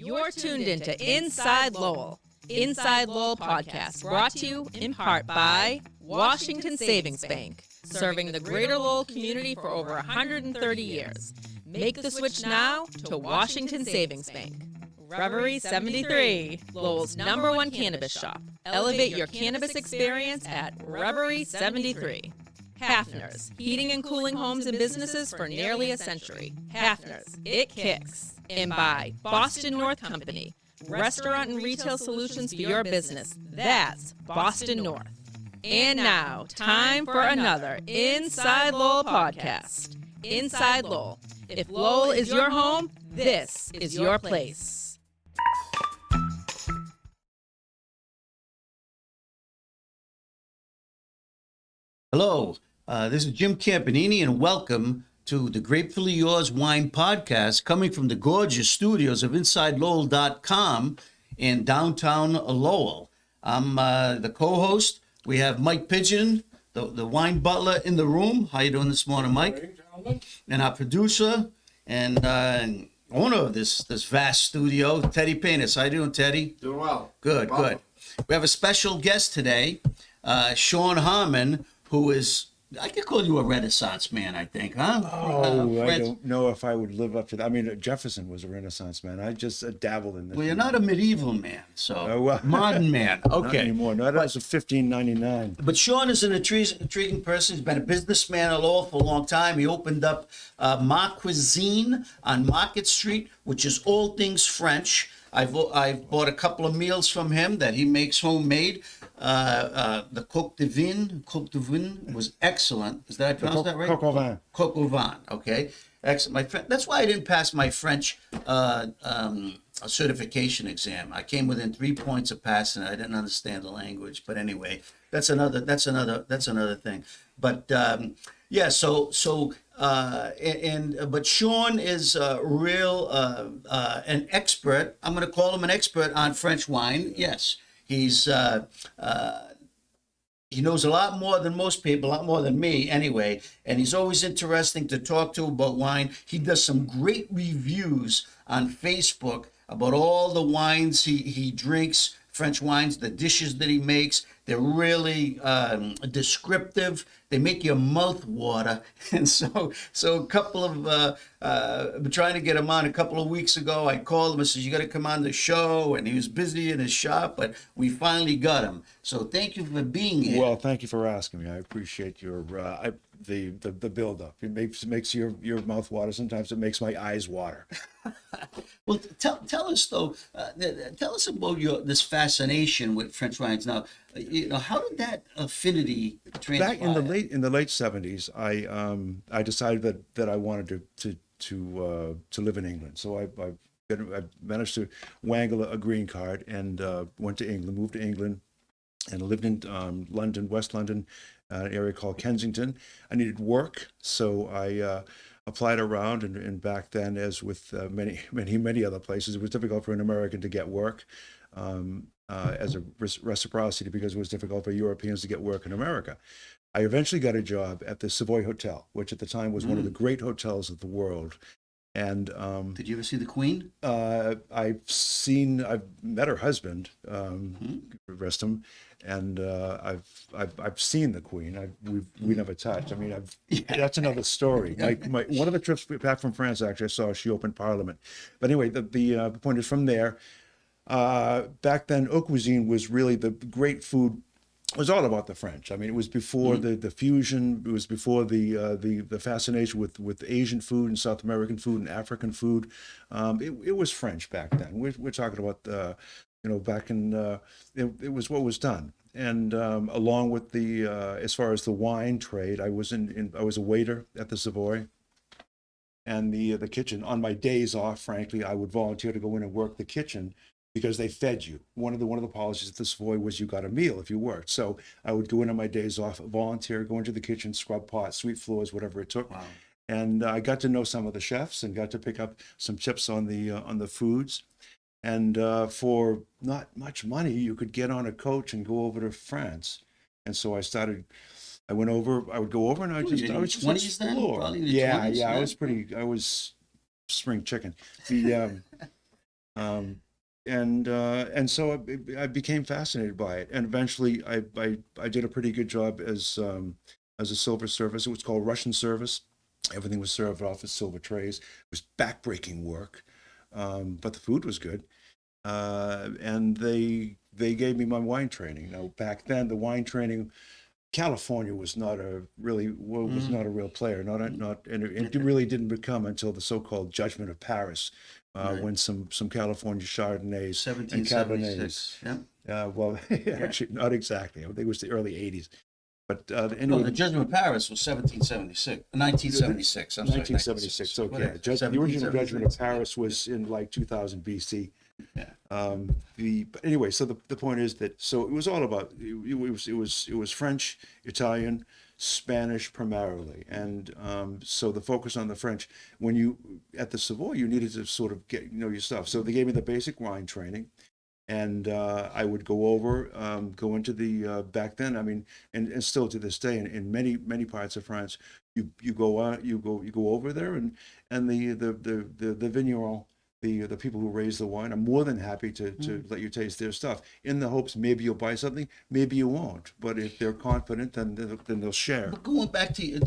You're tuned into Inside Lowell. Inside Lowell podcast brought to you in part by Washington Savings Bank, serving the greater Lowell community for over 130 years. Make the switch now to Washington Savings Bank. Reverie 73, Lowell's #1 cannabis shop. Elevate your cannabis experience at Reverie 73. Hafner's, heating and cooling homes and businesses for nearly a century. Hafner's, it kicks. And by Boston North Company, restaurant and retail solutions for your business. That's Boston North. And now, time for another Inside Lowell podcast. Inside Lowell. If Lowell is your home, this is your place. Hello, this is Jim Campanini, and welcome to the Grapefully Yours Wine Podcast, coming from the gorgeous studios of InsideLowell.com in downtown Lowell. I'm the co-host. We have Mike Pigeon, the wine butler, in the room. How you doing this morning, Mike? And our producer and owner of this vast studio, Teddy Panis. How you doing, Teddy? Doing well. Good, good. We have a special guest today, Sean Harmon, who is, I could call you a Renaissance man, I think, huh? I don't know if I would live up to that. I mean, Jefferson was a Renaissance man. I just dabbled in this. Well, you're not a medieval man, so modern man. Okay. Not anymore. No, that was a 1599. But Sean is an intriguing person. He's been a businessman in Lowell for a long time. He opened up Ma Cuisine on Market Street, which is all things French. I've bought a couple of meals from him that he makes homemade. The coq de vin was excellent. Is that I pronounced that right? Coq au vin. Coq au vin. Okay, excellent. My friend, that's why I didn't pass my French certification exam. I came within 3 points of passing it. I didn't understand the language, but anyway, that's another thing. But yeah, but Sean is real an expert. I'm going to call him an expert on French wine. Yes. He's he knows a lot more than most people, a lot more than me anyway, and he's always interesting to talk to about wine. He does some great reviews on Facebook about all the wines he drinks, French wines, the dishes that he makes. They're really descriptive. They make your mouth water. And so a couple of, I've been trying to get him on a couple of weeks ago. I called him and said, you got to come on the show. And he was busy in his shop, but we finally got him. So thank you for being here. Well, thank you for asking me. I appreciate your the build up. It makes your mouth water. Sometimes it makes my eyes water. Well, tell us though. Tell us about this fascination with French wines. Now, how did that affinity transpire? Back in the late 70s, I decided that I wanted to live in England. So I managed to wangle a green card and went to England, moved to England, and lived in London, West London, an area called Kensington. I needed work, so I applied around, and back then, as with many other places, it was difficult for an American to get work. As a reciprocity, because it was difficult for Europeans to get work in America. I eventually got a job at the Savoy Hotel, which at the time was one of the great hotels of the world. And did you ever see the Queen? I've met her husband, rest him, and I've seen the Queen. We never touched. I mean, that's another story. One of the trips back from France, actually, I saw she opened Parliament. But anyway, the point is, from there. Back then, haute cuisine was really the great food. It was all about the French. I mean, it was before the fusion. It was before the fascination with Asian food and South American food and African food. It was French back then. We're talking about back in it was what was done. And along with the as far as the wine trade, I was I was a waiter at the Savoy. And the kitchen. On my days off, frankly, I would volunteer to go in and work the kitchen, because they fed you. One of the policies at the Savoy was you got a meal if you worked. So I would go in on my days off, volunteer, go into the kitchen, scrub pots, sweep floors, whatever it took. Wow. And I got to know some of the chefs and got to pick up some tips on the foods. And for not much money, you could get on a coach and go over to France. And so I went over. I would go over, and I was just 20s then? Explore. Yeah. I was spring chicken. And so I became fascinated by it, and eventually I did a pretty good job as a silver service. It was called Russian service. Everything was served off of silver trays. It was backbreaking work, but the food was good. And they gave me my wine training. Now back then, the wine training, California was not a really was not a real player. And it really didn't become until the so-called Judgment of Paris, when some California Chardonnays and Cabernets. 1776. Yeah. Well, actually, not exactly. I think it was the early '80s. But No, anyway, the Judgment of Paris was 1976. I'm sorry, 1976. Okay, Whatever. the original Judgment of 1776. Paris was in like 2000 BC. Yeah. But anyway, so the point is that it was all about it was French, Italian, Spanish primarily, and so the focus on the French. When you at the Savoy, you needed to sort of get your stuff. So they gave me the basic wine training, and I would go into the back then. I mean, and still to this day, in many parts of France, you go over there, and the vigneron, the people who raise the wine are more than happy to let you taste their stuff, in the hopes maybe you'll buy something, maybe you won't. But if they're confident, then they'll share. But going back to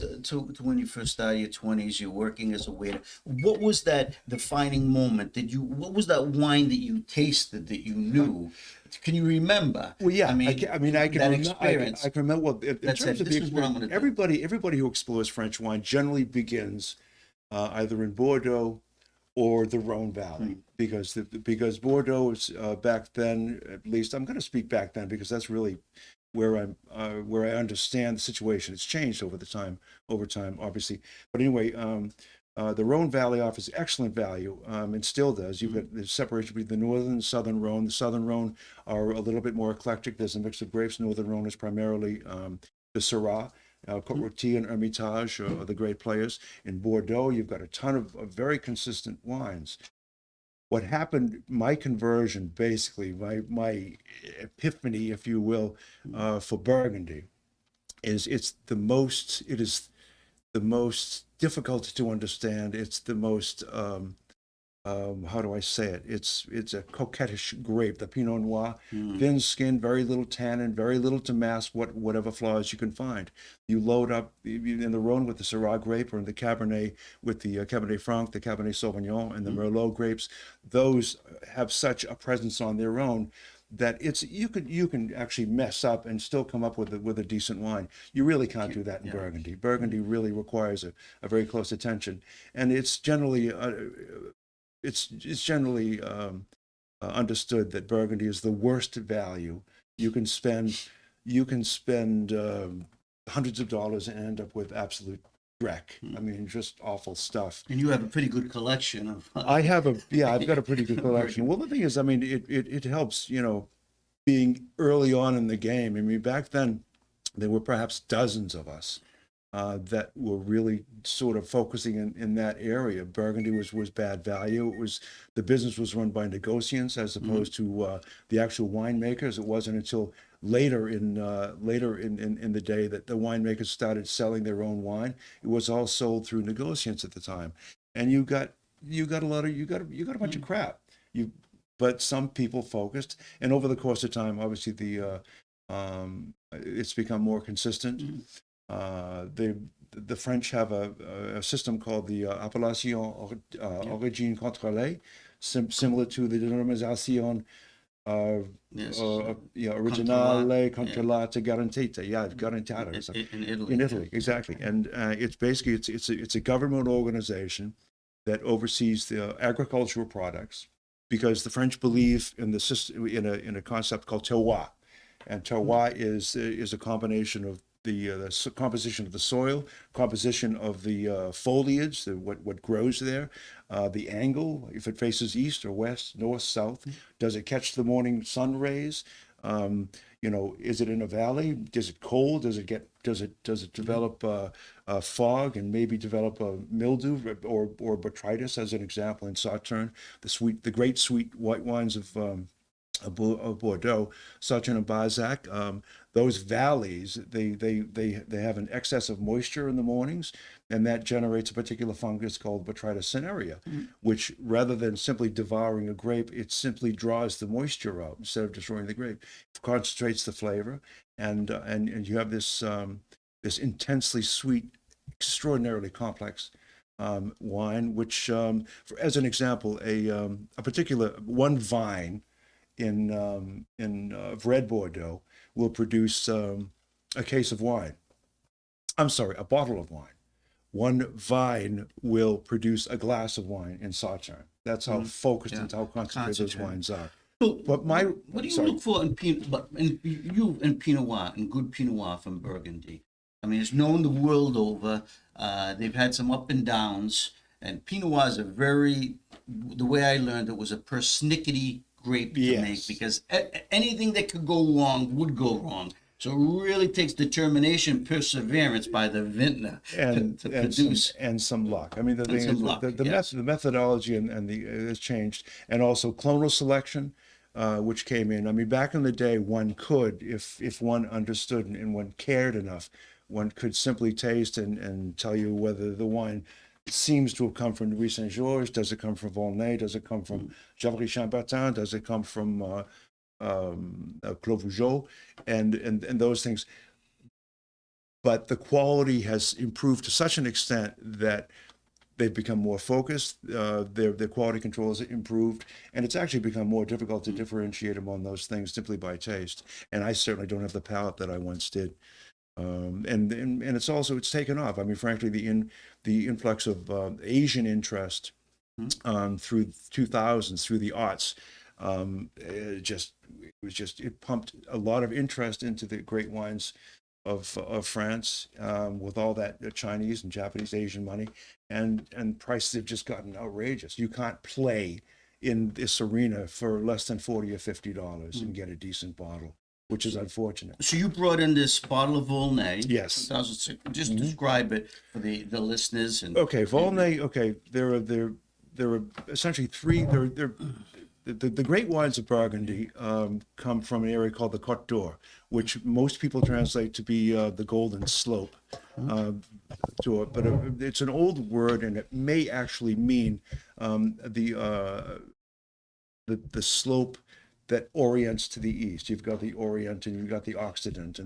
when you first started your 20s, you're working as a waiter. What was that defining moment? What was that wine that you tasted that you knew? Can you remember? Well, yeah. I can experience. I can remember. Well, in That said, terms of this the is what I'm experience, gonna do. everybody who explores French wine generally begins either in Bordeaux or the Rhone Valley, because Bordeaux is back then, at least I'm going to speak back then because that's really where I understand the situation. It's changed over time, obviously. But anyway, the Rhone Valley offers excellent value, and still does. You've got the separation between the northern and southern Rhone. The southern Rhone are a little bit more eclectic. There's a mix of grapes. Northern Rhone is primarily the Syrah. Côte-Rôtie and Hermitage are the great players. In Bordeaux, you've got a ton of very consistent wines. What happened, my conversion, basically, my epiphany, if you will, for Burgundy, is it is the most difficult to understand. It's the most how do I say it? It's a coquettish grape, the Pinot Noir, thin skin, very little tannin, very little to mask whatever flaws you can find. You load up in the Rhone with the Syrah grape, or in the Cabernet with the Cabernet Franc, the Cabernet Sauvignon, and the Merlot grapes. Those have such a presence on their own that you can actually mess up and still come up with a decent wine. You really can't do that in Burgundy. Burgundy really requires a very close attention, and it's generally understood that Burgundy is the worst value. You can spend hundreds of dollars and end up with absolute dreck. I mean, just awful stuff. And you have a pretty good collection of. I've got a pretty good collection. Well, the thing is, I mean, it helps, being early on in the game. I mean, back then there were perhaps dozens of us that were really sort of focusing in that area. Burgundy was bad value. The business was run by negociants as opposed to the actual winemakers. It wasn't until later in the day that the winemakers started selling their own wine. It was all sold through negociants at the time, and you got a bunch of crap. But some people focused, and over the course of time, obviously it's become more consistent. The French have a system called the appellation origine contrôlée, similar to the denomination originale controllata garantita. Yeah, garantata. In Italy. In Italy, exactly. And it's basically it's a government organization that oversees the agricultural products, because the French believe in the system in a concept called terroir, and terroir is a combination of the composition of the soil, composition of the foliage, what grows there, the angle, if it faces east or west, north, south, does it catch the morning sun rays? Is it in a valley? Is it cold? Does it develop fog and maybe develop a mildew or botrytis, as an example in Sauterne, the great sweet white wines of Bordeaux, Sauterne and Barsac. those valleys, they have an excess of moisture in the mornings, and that generates a particular fungus called Botrytis cinerea, which rather than simply devouring a grape, it simply draws the moisture out instead of destroying the grape. It concentrates the flavor, and you have this this intensely sweet, extraordinarily complex wine, which, as an example, a particular one vine in red Bordeaux will produce a case of wine. I'm sorry, a bottle of wine. One vine will produce a glass of wine in Sauterne. That's how focused and how concentrated those wines are. So But what do you look for in Pinot, in Pinot Noir, in good Pinot Noir from Burgundy? I mean, it's known the world over. They've had some up and downs, and Pinot Noir is the way I learned it was a persnickety grape to make, because anything that could go wrong would go wrong. So it really takes determination, perseverance by the vintner to produce. And some luck. I mean, the thing is, the methodology and the has changed, and also clonal selection, which came in. I mean, back in the day, one could, if one understood and one cared enough, one could simply taste and tell you whether the wine seems to have come from Louis Saint Georges. Does it come from Volnay? Does it come from Javry Chambertin? Does it come from Clos Vougeot? And those things. But the quality has improved to such an extent that they've become more focused. Their quality control has improved, and it's actually become more difficult to differentiate among those things simply by taste. And I certainly don't have the palate that I once did. And it's taken off. I mean, frankly, the influx of Asian interest through 2000s, through the aughts, it pumped a lot of interest into the great wines of France, with all that Chinese and Japanese Asian money, and prices have just gotten outrageous. You can't play in this arena for less than $40 or $50 and get a decent bottle, which is unfortunate. So you brought in this bottle of Volnay. Yes. 2006. Just describe it for the listeners. Okay, Volnay. Okay, there are essentially three. The great wines of Burgundy come from an area called the Côte d'Or, which most people translate to be the Golden Slope. But it's an old word, and it may actually mean the slope that orients to the east. You've got the Orient and you've got the Occident,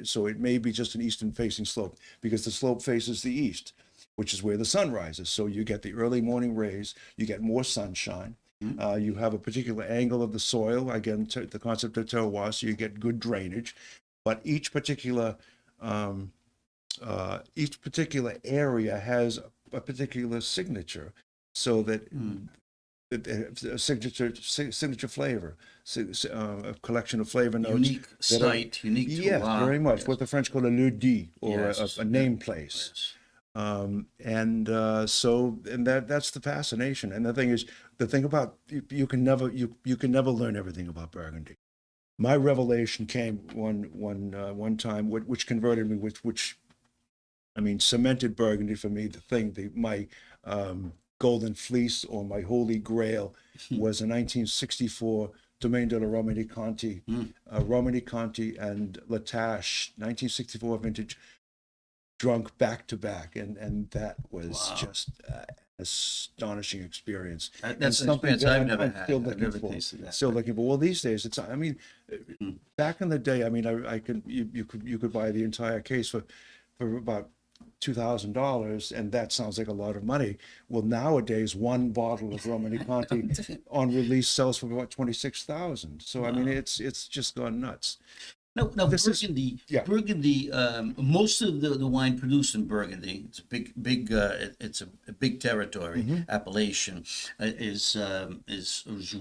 so it may be just an eastern-facing slope because the slope faces the east, which is where the sun rises. So you get the early morning rays, you get more sunshine. You have a particular angle of the soil, again, the concept of terroir, so you get good drainage. But each particular area has a particular signature, so that a signature flavor, a collection of flavor notes. Unique site, unique terroir. Yes, very much. Yes. What the French call a lieu dit, or a name place. Yes. That's the fascination. And the thing about you can never learn everything about Burgundy. My revelation came one time, which converted me, which I mean cemented Burgundy for me. My golden fleece, or my holy grail, was a 1964 Domaine de la Romandie Conti, Romandie Conti and La Tâche, 1964 vintage, drunk back to back, and that was just an astonishing experience. That's an experience I've never had. Still I've looking never for. tasted that. Still looking for. Well, these days back in the day, I mean, you could buy the entire case for about $2,000, and that sounds like a lot of money. Well, nowadays, one bottle of Romandie Conti on release sells for about $26,000. So I mean, it's just gone nuts. Now Burgundy, Burgundy. Most of the wine produced in Burgundy, it's a big territory. Appellation is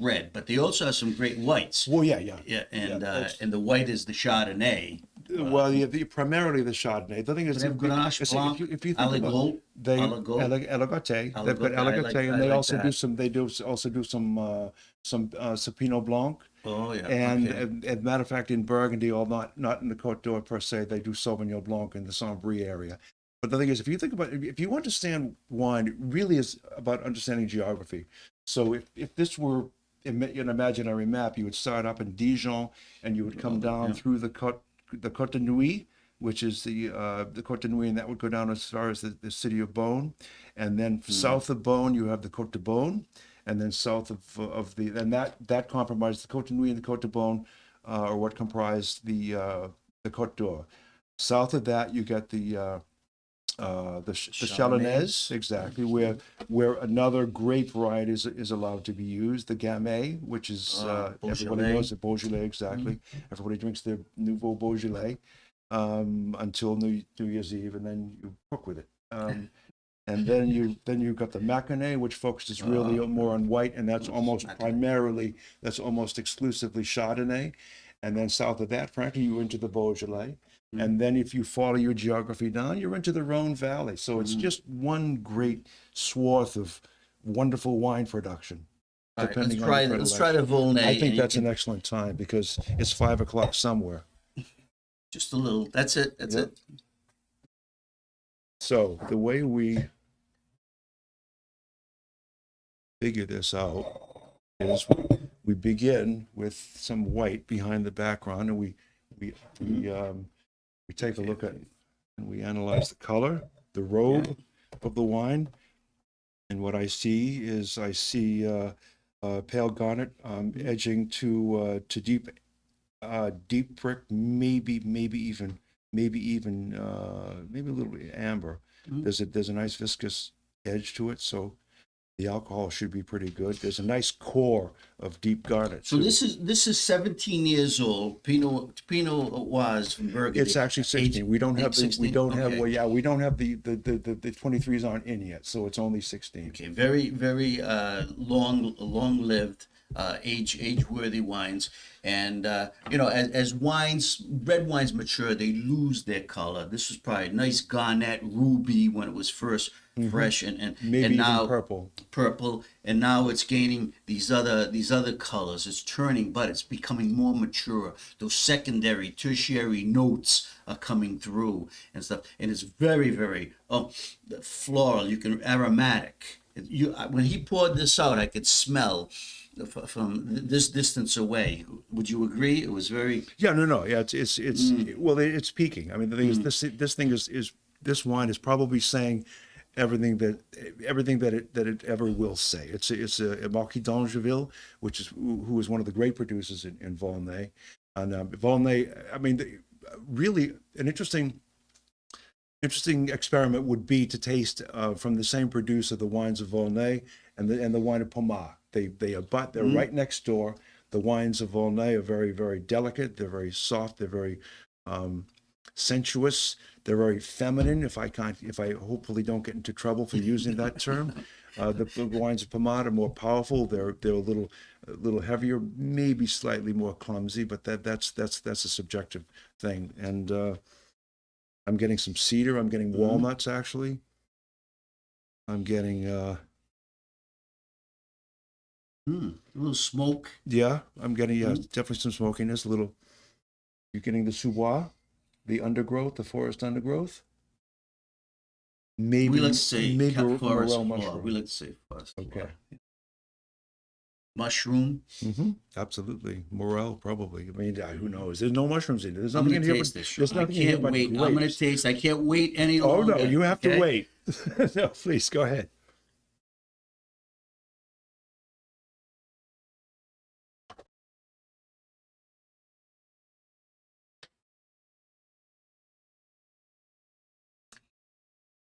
red, but they also have some great whites. Well, And the white is the Chardonnay. Well, primarily the Chardonnay. The thing is, They have Grenache Blanc, if you think about Aligot, Aligoté, they've got Aligoté, and they also do some. They also do some Pinot Blanc. Oh yeah. And matter of fact, in Burgundy, or not in the Côte d'Or per se, they do Sauvignon Blanc in the Saint-Brie area. But the thing is, if you understand wine, it really is about understanding geography. So if this were an imaginary map, you would start up in Dijon, and you would come down through the Côte the Côte de Nuit, which is the Côte de Nuit, and that would go down as far as the city of Beaune. And then south of Beaune, you have the Côte de Beaune. And then south of that compromised the Côte de Nuit and the Côte de Beaune, are what comprised the Côte d'Or. South of that, you get the Chalonnaise, exactly, where another grape variety is allowed to be used. The Gamay, which is everybody knows the Beaujolais, exactly. Everybody drinks their Nouveau Beaujolais until New Year's Eve, and then you cook with it. And then you've got the Maconnais, which focuses really more on white, and that's almost exclusively Chardonnay. And then south of that, frankly, you're into the Beaujolais. And then if you follow your geography down, you're into the Rhone Valley. So it's just one great swath of wonderful wine production. All right, let's try the Volnay. I think that's an excellent time because it's 5 o'clock somewhere. Just a little. That's it. That's it. So the way we figure this out is we begin with some white behind the background, and we take a look at and we analyze the color, the robe of the wine, and what I see is pale garnet edging to deep brick, maybe even a little bit amber. There's a nice viscous edge to it, so the alcohol should be pretty good. There's a nice core of deep garnet. So this is 17 years old. Pinot was from Burgundy. It's actually 16. We don't have the 23s aren't in yet, so it's only 16. Okay, very long lived, age worthy wines. And as red wines mature, they lose their color. This was probably a nice garnet ruby when it was first fresh, and now even purple, and now it's gaining these other colors. It's turning, but it's becoming more mature. Those secondary, tertiary notes are coming through and stuff, and it's very floral. Aromatic. When he poured this out, I could smell from this distance away. Would you agree? It was very it's peaking. I mean, the thing is, this wine is probably saying everything that it ever will say. It's a Marquis d'Angeville, who is one of the great producers in Volnay, and Volnay. I mean, really an interesting experiment would be to taste from the same producer the wines of Volnay and the wine of Pommard. They abut. They're right next door. The wines of Volnay are very, very delicate. They're very soft. They're very sensuous. They're very feminine. If I hopefully don't get into trouble for using that term. The wines of Pommard are more powerful. They're a little heavier, maybe slightly more clumsy, but that's a subjective thing. And I'm getting some cedar. I'm getting walnuts, actually. I'm getting a little smoke. Yeah, I'm getting definitely some smokiness. You're getting the sous-bois, the undergrowth, the forest undergrowth. Maybe we like to say morel mushroom. We like to say forest. Okay. Mushroom. Absolutely. Morel, probably. I mean, who knows? There's no mushrooms in it. There's nothing in here. There's nothing in here but grapes. I'm going to taste. I can't wait any longer. Oh no, you have to wait. No, please go ahead.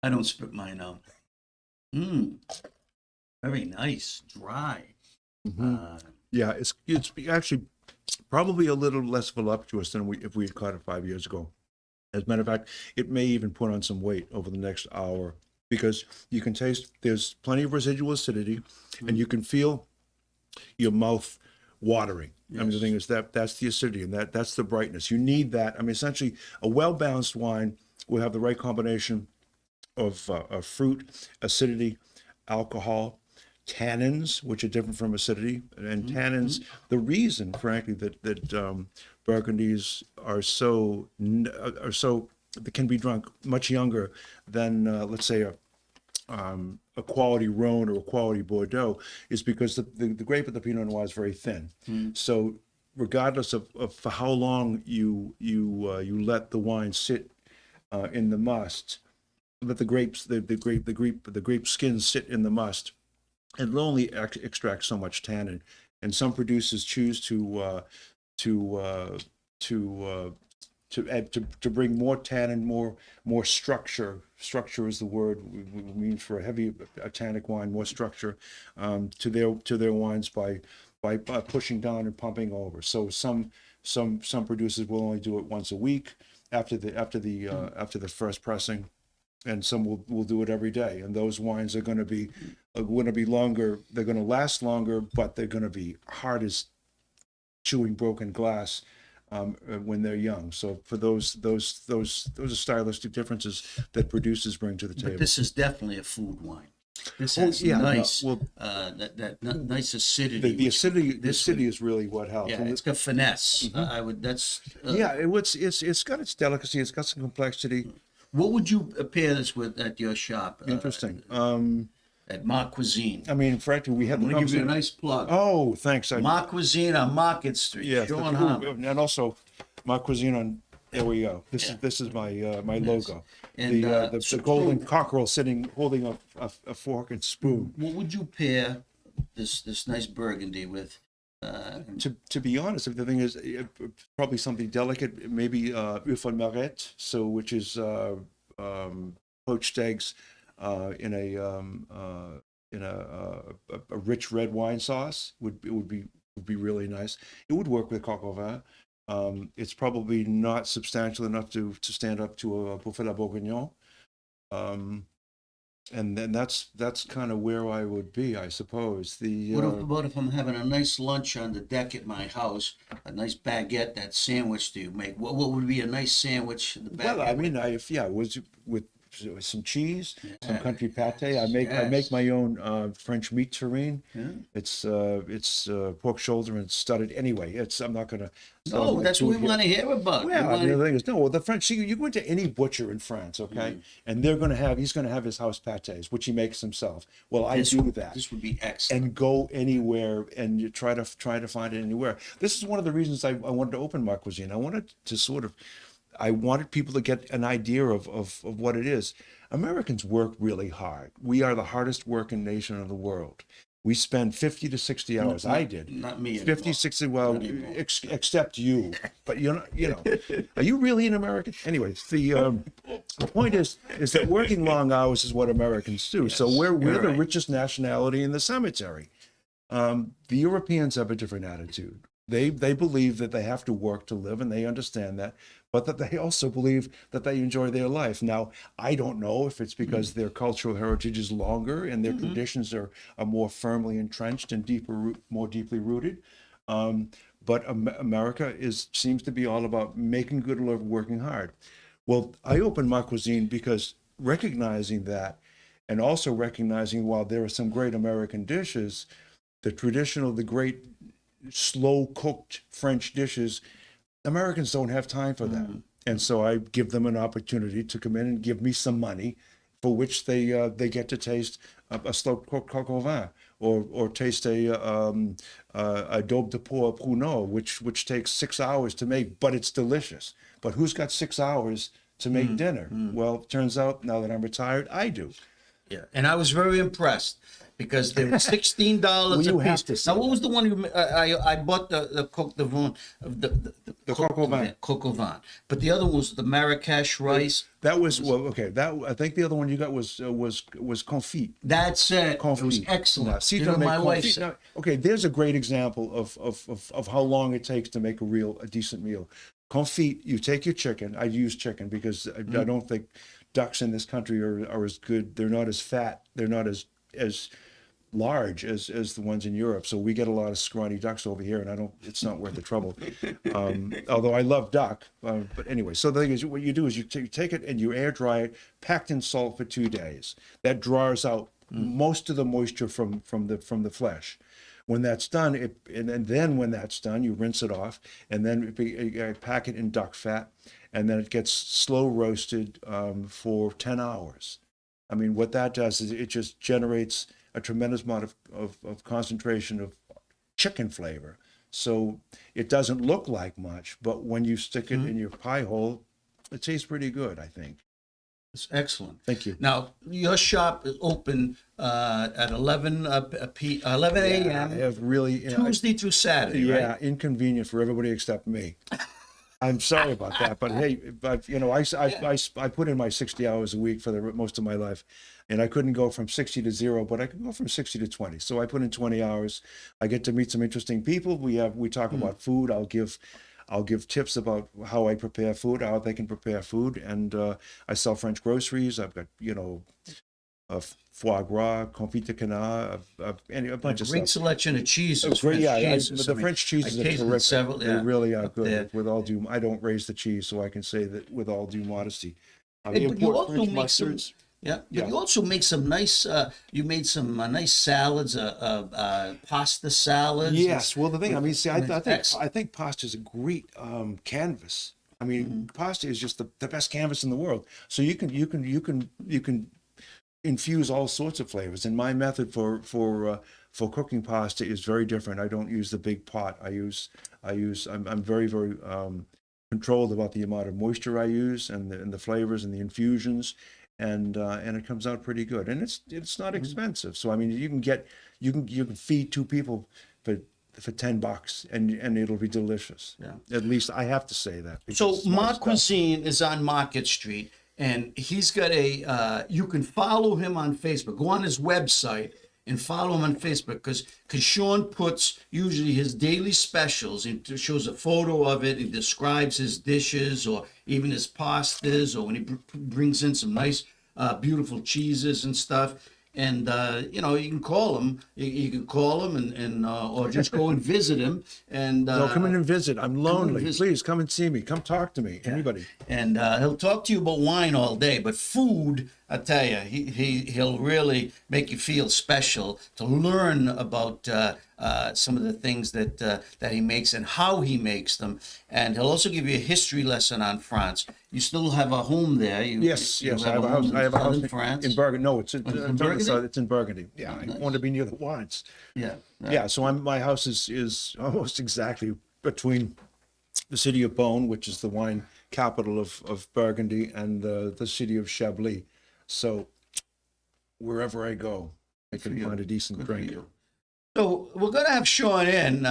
I don't spit mine out. Very nice, dry. Yeah, it's actually probably a little less voluptuous than if we had caught it 5 years ago. As a matter of fact, it may even put on some weight over the next hour because you can taste there's plenty of residual acidity, and you can feel your mouth watering. Yes. I mean, the thing is that's the acidity, and that's the brightness. You need that. I mean, essentially, a well-balanced wine will have the right combination of fruit, acidity, alcohol, tannins, which are different from acidity, and tannins. The reason, frankly, that Burgundies are so they can be drunk much younger than let's say a quality Rhone or a quality Bordeaux is because the grape of the Pinot Noir is very thin. So regardless of for how long you let the wine sit in the must, let the grape skins sit in the must, it'll only extract so much tannin. And some producers choose to add to bring more tannin, more structure. Structure is the word we mean for a tannic wine. More structure to their wines by pushing down and pumping over. So some producers will only do it once a week after the first pressing, and some will do it every day. And those wines are going to be longer. They're going to last longer, but they're going to be hard as chewing broken glass when they're young. So for those are stylistic differences that producers bring to the table. But this is definitely a food wine. This has nice, nice acidity. The acidity is really what helps. Yeah, it's got finesse. It's got its delicacy. It's got some complexity. What would you pair this with at your shop? Interesting. At Ma Cuisine. I mean, frankly, we have I'm going to give you a nice plug. Oh, thanks. Ma Cuisine on Market Street. Yeah, Harmon. and also Ma Cuisine on. There we go. This is my my logo. And the golden cockerel holding a fork and spoon. What would you pair this nice Burgundy with? To be honest, the thing is probably something delicate, maybe œuf en marette, which is poached eggs in a rich red wine sauce would be really nice. It would work with coq au vin. It's probably not substantial enough to stand up to a buffet à bourguignon. And then that's kind of where I would be, I suppose. What about if I'm having a nice lunch on the deck at my house, a nice baguette? That sandwich do you make? What would be a nice sandwich? Well, I mean, was with some cheese, some country pate. I make my own French meat terrine. Yeah. It's pork shoulder and studded. Anyway, I'm not gonna. No, that's what we want to hear about. Well, the thing is, the French. You go into any butcher in France, okay, and he's gonna have his house pates, which he makes himself. Well, I do that. This would be excellent. And go anywhere, and you try to find it anywhere. This is one of the reasons I wanted to open Ma Cuisine. I wanted people to get an idea of what it is. Americans work really hard. We are the hardest working nation in the world. We spend 50 to 60 hours. I did. Not me. 50, 60, well, except you. But you know, are you really an American? Anyways, the point is that working long hours is what Americans do. Yes, so we're the richest nationality in the cemetery. The Europeans have a different attitude. They believe that they have to work to live, and they understand that, but that they also believe that they enjoy their life. Now, I don't know if it's because their cultural heritage is longer and their traditions are more firmly entrenched and more deeply rooted. But America seems to be all about making good live, working hard. Well, I opened Ma Cuisine because recognizing that, and also recognizing while there are some great American dishes, the great slow cooked French dishes, Americans don't have time for that. And so I give them an opportunity to come in and give me some money, for which they get to taste a slow cooked coq au vin, or taste a daube de porc pruneau, which takes 6 hours to make, but it's delicious. But who's got 6 hours to make dinner? Well, it turns out now that I'm retired, I do. Yeah, and I was very impressed because they were $16 a piece. Now, what was the one you? I bought the coq de vin, the coq au vin. Coq au vin, but the other one was the Marrakesh rice. That was okay. That I think the other one you got was confit. That's it. Confit. It was excellent. My wife said. Now, okay, there's a great example of how long it takes to make a decent meal. Confit. You take your chicken. I use chicken because I don't think ducks in this country are as good. They're not as fat. They're not as large as the ones in Europe. So we get a lot of scrawny ducks over here, and it's not worth the trouble. Although I love duck, but anyway. So the thing is, what you do is you take it and you air dry it, packed in salt for 2 days. That draws out most of the moisture from the flesh. When that's done, and then when that's done, you rinse it off, and then you pack it in duck fat, and then it gets slow roasted for 10 hours. I mean, what that does is it just generates a tremendous amount of concentration of chicken flavor. So it doesn't look like much, but when you stick it in your pie hole, it tastes pretty good, I think. It's excellent. Thank you. Now, your shop is open at 11 a.m. I have really Tuesday through Saturday, right? yeah, inconvenient for everybody except me. I'm sorry about that, but hey, but I put in my 60 hours a week for the most of my life, and I couldn't go from 60 to 0, but I could go from 60 to 20. So I put in 20 hours. I get to meet some interesting people. We talk about food. I'll give tips about how I prepare food, how they can prepare food, and I sell French groceries. I've got foie gras, confit de canard, and a bunch of Great stuff. selection of cheeses. Great, cheeses. the French cheeses are tasted terrific. several, They really are good. there. With all due, I don't raise the cheese, so I can say that with all due modesty. But you Import also French make some, mustards. but Yeah. you also make some nice. You made some nice salads, pasta salads. Yes. Well, the thing, I mean, see, Excellent. I think pasta is a great canvas. I mean, pasta is just the best canvas in the world. So you can infuse all sorts of flavors. And my method for cooking pasta is very different. I don't use the big pot. I'm very controlled about the amount of moisture I use and the flavors and the infusions, and it comes out pretty good. And it's not expensive. So I mean, you can feed two people for $10 and it'll be delicious. Yeah. At least I have to say that. So because Ma most stuff- Cuisine is on Market Street, and he's got you can follow him on Facebook. Go on his website and follow him on Facebook because Sean puts usually his daily specials. He shows a photo of it. He describes his dishes or even his pastas, or when he brings in some nice, beautiful cheeses and stuff. And you can call him. You can call him and or just go and visit him. And No, come in and visit. I'm lonely. visit. Please come and see me. Come talk to me. Anybody. And he'll talk to you about wine all day, but food, I tell you, he'll really make you feel special to learn about some of the things that he makes and how he makes them. And he'll also give you a history lesson on France. You still have a home there. Yes. You I have a house. in I have a house southern France. in Burgundy. No, it's in Burgundy? It's in Burgundy. Yeah, I want to be near the wines. Yeah. Yeah, so my house is almost exactly between the city of Beaune, which is the wine capital of Burgundy, and the city of Chablis. So wherever I go, I can find a decent drink. So we're going to have Sean in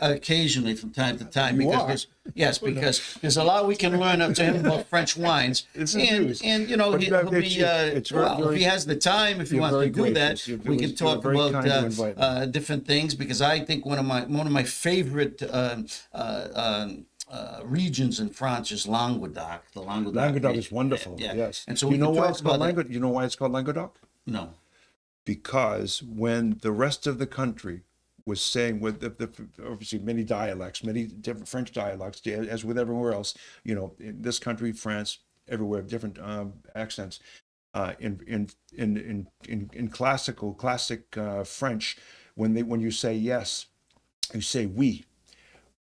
occasionally from time to time You are? because there's a lot we can learn up to him about French wines. It's and news. and But he'll be it's very- if he has the time, if he you're wants to very do gracious. that, You're we very- can talk you're very about kind to invite me. different things, because I think one of my favorite regions in France is Languedoc. The Languedoc region. is wonderful. Yeah. Yes. And so you we know can why talk it's called about that. Languedoc? You know why it's called Languedoc? No. Because when the rest of the country was saying, with the obviously many dialects, many different French dialects, as with everywhere else, in this country, France, everywhere, different accents. In classic French, when you say yes, you say oui.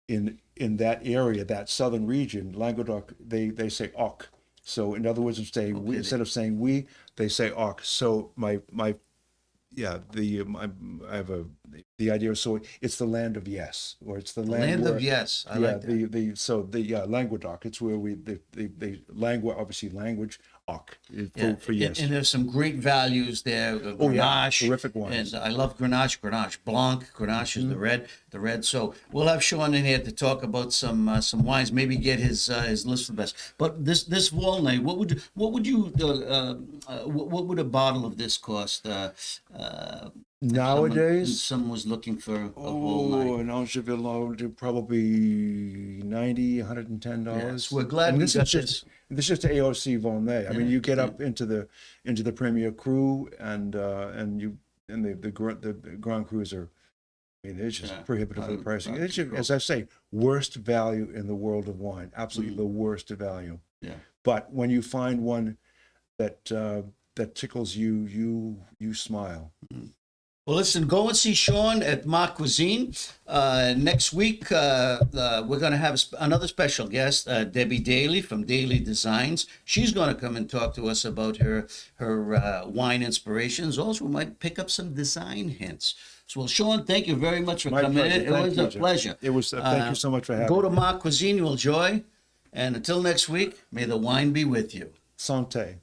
In that area, that southern region, Languedoc, they say oc. So in other words, instead of saying oui, they say oc. So I have the idea. So it's the land of yes, or it's the land of yes. I like that. Languedoc. It's where the language, obviously language, oc for yes. And there's some great values there. Grenache, terrific wines. And I love Grenache Blanc. Grenache is the red. So we'll have Sean in here to talk about some wines. Maybe get his list of the best. But this Volnay, what would a bottle of this cost? Nowadays, someone was looking for a Oh, Volnay. an Angeville probably $90, $110. Yes, we're glad we this got is just this is just AOC Volnay. I mean, you get up into the Premier Cru and the Grand Crus are. I mean, it's just prohibitively pricing. It's just, as I say, worst value in the world of wine. Absolutely the worst value. Yeah. But when you find one that tickles you, you smile. Well, listen, go and see Sean at Ma Cuisine. Next week, we're going to have another special guest, Debbie Daly from Daily Designs. She's going to come and talk to us about her wine inspirations. Also, we might pick up some design hints. So, well, Sean, thank you very much for My coming pleasure. in. It Thank was you, a Jim. pleasure. It was. Thank you so much for having Go me. to Ma Cuisine, you'll enjoy. And until next week, may the wine be with you. Santé.